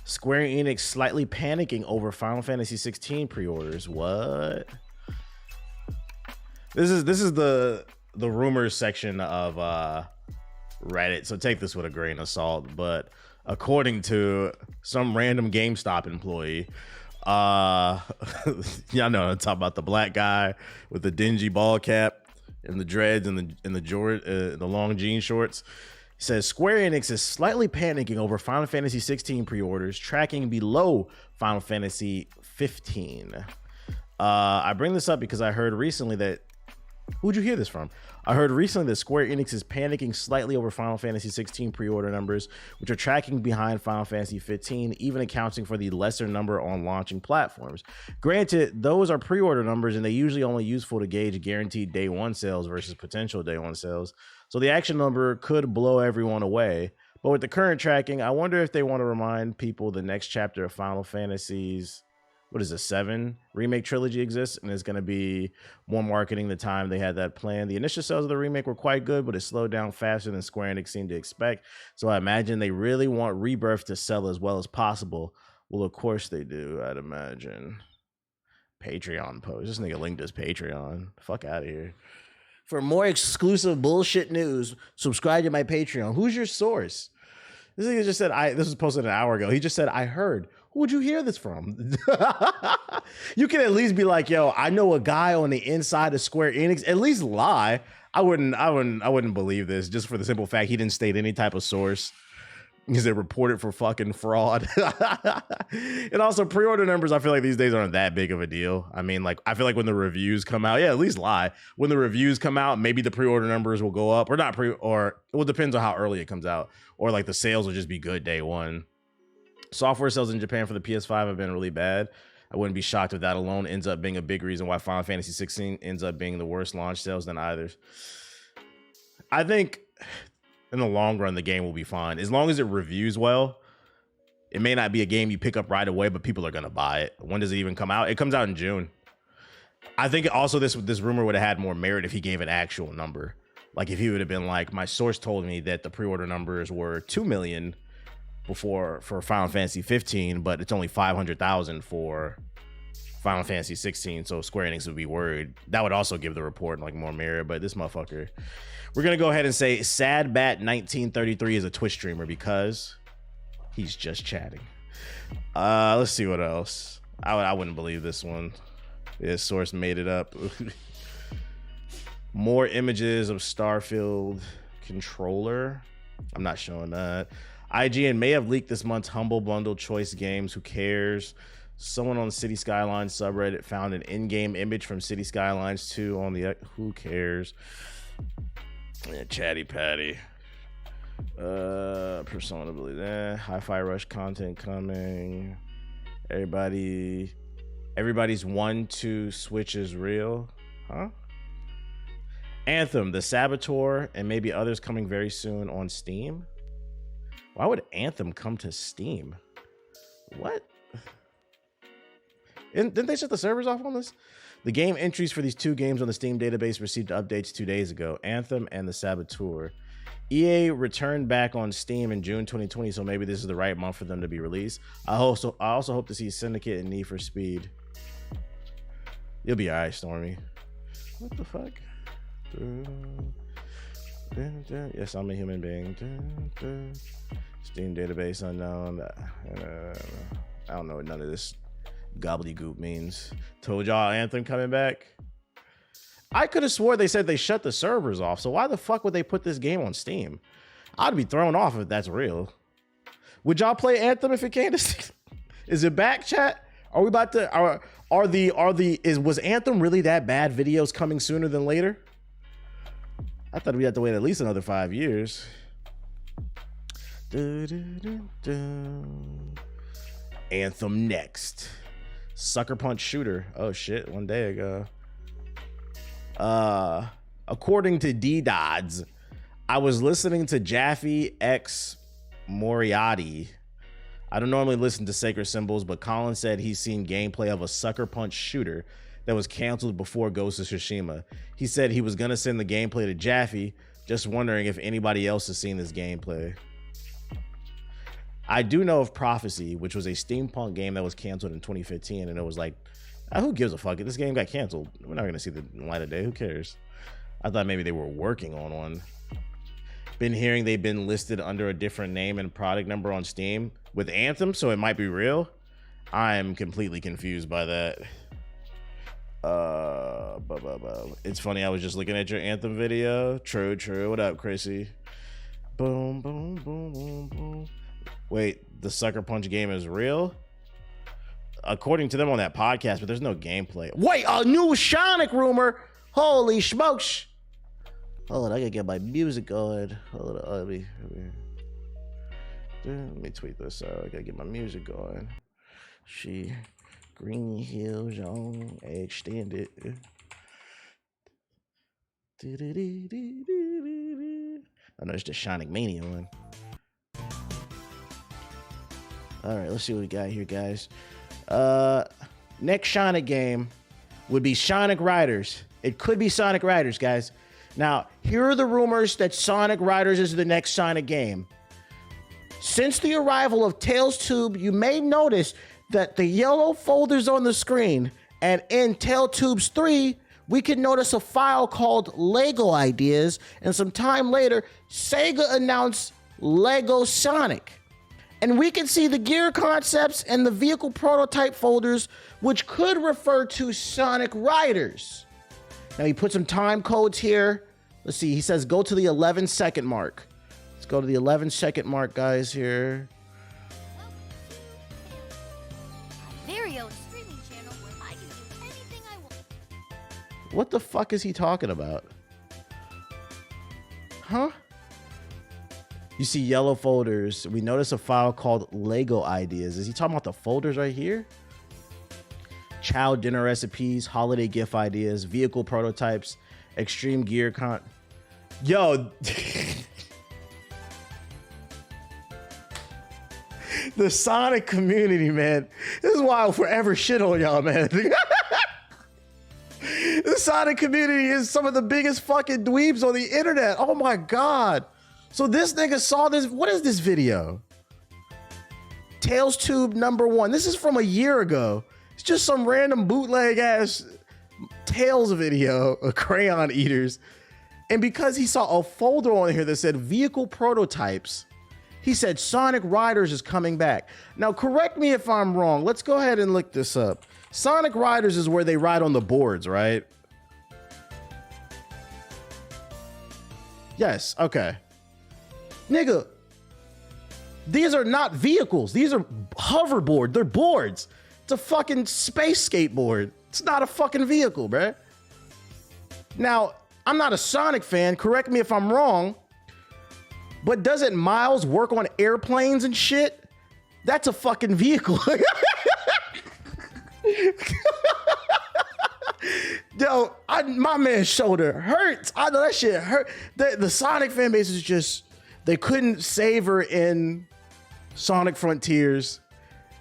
Square Enix slightly panicking over Final Fantasy 16 pre-orders. What? This is the rumors section of Reddit, so take this with a grain of salt. But according to some random GameStop employee, y'all know I'm talking about, the black guy with the dingy ball cap and the dreads and the long jean shorts. He says Square Enix is slightly panicking over Final Fantasy 16 pre-orders, tracking below Final Fantasy 15. I bring this up because I heard recently that... Who'd you hear this from? I heard recently that Square Enix is panicking slightly over Final Fantasy 16 pre-order numbers, which are tracking behind Final Fantasy 15, even accounting for the lesser number on launching platforms. Granted, those are pre-order numbers, and they're usually only useful to gauge guaranteed day one sales versus potential day one sales. So the actual number could blow everyone away. But with the current tracking, I wonder if they want to remind people the next chapter of Final Fantasy's... what is a 7 remake trilogy exists, and it's going to be more marketing the time they had that plan. The initial sales of the remake were quite good, but it slowed down faster than Square Enix seemed to expect. So I imagine they really want Rebirth to sell as well as possible. Well, of course they do, I'd imagine. Patreon post. This nigga linked his Patreon. Fuck out of here. For more exclusive bullshit news, subscribe to my Patreon. Who's your source? This nigga just said, this was posted an hour ago. He just said, I heard. Who would you hear this from? You can at least be like, yo, I know a guy on the inside of Square Enix. At least lie. I wouldn't believe this, just for the simple fact he didn't state any type of source. Because they reported for fucking fraud. And also pre-order numbers, I feel like these days aren't that big of a deal. I mean, like, I feel like when the reviews come out, yeah, at least lie. When the reviews come out, maybe the pre-order numbers will go up, or not or it depends on how early it comes out, or like the sales will just be good day one. Software sales in Japan for the PS5 have been really bad. I wouldn't be shocked if that alone ends up being a big reason why Final Fantasy 16 ends up being the worst launch sales than either. I think in the long run, the game will be fine. As long as it reviews well, it may not be a game you pick up right away, but people are going to buy it. When does it even come out? It comes out in June. I think also this rumor would have had more merit if he gave an actual number. Like if he would have been like, my source told me that the pre-order numbers were 2 million for Final Fantasy 15, but it's only 500,000 for Final Fantasy 16, so Square Enix would be worried. That would also give the report like more merit, but this motherfucker... We're going to go ahead and say SadBat1933 is a Twitch streamer because he's just chatting. Let's see what else. I wouldn't believe this one. His source made it up. More images of Starfield controller. I'm not showing that. IGN may have leaked this month's Humble Bundle choice games. Who cares? Someone on the City Skylines subreddit found an in-game image from City Skylines 2 on the... Who cares? Yeah, Chatty Patty. Persona believe that. Hi-Fi Rush content coming. Everybody's 1-2 Switch is real. Huh? Anthem, The Saboteur, and maybe others coming very soon on Steam. Why would Anthem come to Steam? What? Didn't they shut the servers off on this? The game entries for these two games on the Steam database received updates 2 days ago, Anthem and The Saboteur. EA returned back on Steam in June 2020, so maybe this is the right month for them to be released. I also hope to see Syndicate and Need for Speed. You'll be alright, Stormy. What the fuck? Yes, I'm a human being. Steam database unknown. I don't know what none of this gobbledygook means. Told y'all Anthem coming back. I could have swore they said they shut the servers off, so why the fuck would they put this game on Steam? I'd be thrown off if that's real. Would y'all play Anthem if it came to Steam? Is it back, chat? Are we about to was Anthem really that bad? Videos coming sooner than later? I thought we'd have to wait at least another 5 years. Anthem next. Sucker Punch Shooter. Oh shit, 1 day ago. According to D-Dods, I was listening to Jaffe X Moriarty. I don't normally listen to Sacred Symbols, but Colin said he's seen gameplay of a Sucker Punch Shooter that was canceled before Ghost of Tsushima. He said he was gonna send the gameplay to Jaffe, just wondering if anybody else has seen this gameplay. I do know of Prophecy, which was a steampunk game that was canceled in 2015, and it was like, who gives a fuck? This game got canceled. We're not gonna see the light of day. Who cares? I thought maybe they were working on one. Been hearing they've been listed under a different name and product number on Steam with Anthem, so it might be real. I'm completely confused by that. It's funny, I was just looking at your Anthem video. True. What up, Chrissy? Boom, boom, boom, boom, boom. Wait, the Sucker Punch game is real? According to them on that podcast, but there's no gameplay. Wait, a new Sonic rumor? Holy smokes. Hold on, I gotta get my music going. Hold on, let me tweet this out. I gotta get my music going. Green Hill Zone extended. I know it's the Sonic Mania one. All right, let's see what we got here, guys. Next Sonic game would be Sonic Riders. It could be Sonic Riders, guys. Now, here are the rumors that Sonic Riders is the next Sonic game. Since the arrival of Tails Tube, you may notice that the yellow folders on the screen, and in Tailtubes 3, we can notice a file called Lego Ideas, and some time later, Sega announced Lego Sonic. And we can see the gear concepts and the vehicle prototype folders, which could refer to Sonic Riders. Now, he put some time codes here. Let's see, he says go to the 11-second mark. Let's go to the 11-second mark, guys, here. Very own streaming channel where I can do anything I want. What the fuck is he talking about? Huh? You see yellow folders. We notice a file called Lego Ideas. Is he talking about the folders right here? Child dinner recipes, holiday gift ideas, vehicle prototypes, extreme gear Yo. The Sonic community, man. This is why I'll forever shit on y'all, man. The Sonic community is some of the biggest fucking dweebs on the internet. Oh my God. So this nigga saw this. What is this video? Tails Tube #1. This is from a year ago. It's just some random bootleg ass Tails video of Crayon Eaters. And because he saw a folder on here that said vehicle prototypes, he said Sonic Riders is coming back. Now, correct me if I'm wrong. Let's go ahead and look this up. Sonic Riders is where they ride on the boards, right? Yes, okay. Nigga, these are not vehicles. These are hoverboard. They're boards. It's a fucking space skateboard. It's not a fucking vehicle, bruh. Now, I'm not a Sonic fan. Correct me if I'm wrong. But doesn't Miles work on airplanes and shit? That's a fucking vehicle. Yo, my man's shoulder hurts. I know that shit hurt. The Sonic fan base is just, they couldn't savor in Sonic Frontiers.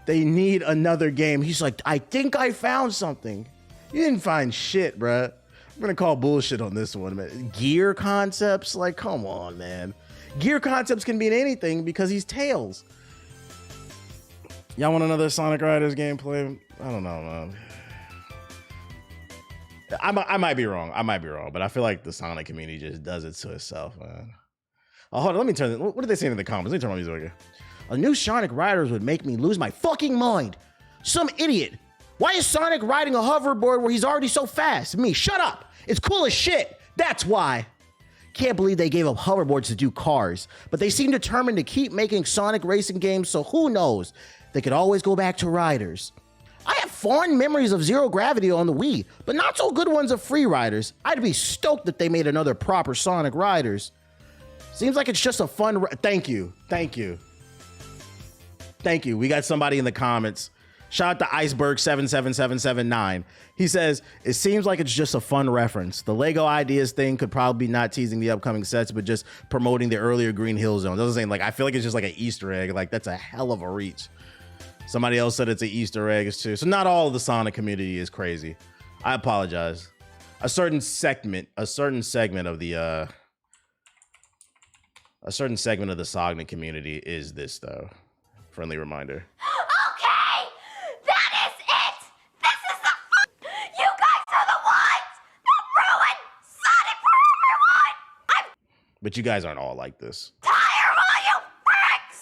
They need another game. He's like, I think I found something. You didn't find shit, bruh. I'm gonna call bullshit on this one, man. Gear concepts, like, come on, man. Gear concepts can mean anything because he's Tails. Y'all want another Sonic Riders gameplay? I don't know, man. I might be wrong. But I feel like the Sonic community just does it to itself, man. Oh, hold on. Let me turn it. What did they say in the comments? Let me turn my music again. A new Sonic Riders would make me lose my fucking mind. Some idiot. Why is Sonic riding a hoverboard where he's already so fast? Me, shut up. It's cool as shit. That's why. Can't believe they gave up hoverboards to do cars, but they seem determined to keep making Sonic racing games, so who knows? They could always go back to Riders. I have fond memories of Zero Gravity on the Wii, but not so good ones of Free Riders. I'd be stoked if they made another proper Sonic Riders. Seems like it's just a fun... Thank you. We got somebody in the comments. Shout out to Iceberg77779. He says, it seems like it's just a fun reference. The Lego Ideas thing could probably be not teasing the upcoming sets, but just promoting the earlier Green Hill Zone. Doesn't say, like, I feel like it's just like an Easter egg. Like, that's a hell of a reach. Somebody else said it's an Easter egg too. So not all of the Sonic community is crazy. I apologize. A certain segment of the Sonic community is this, though. Friendly reminder. Okay, that is it. This is the you guys are the ones that ruined Sonic for everyone. I'm But you guys aren't all like this. tired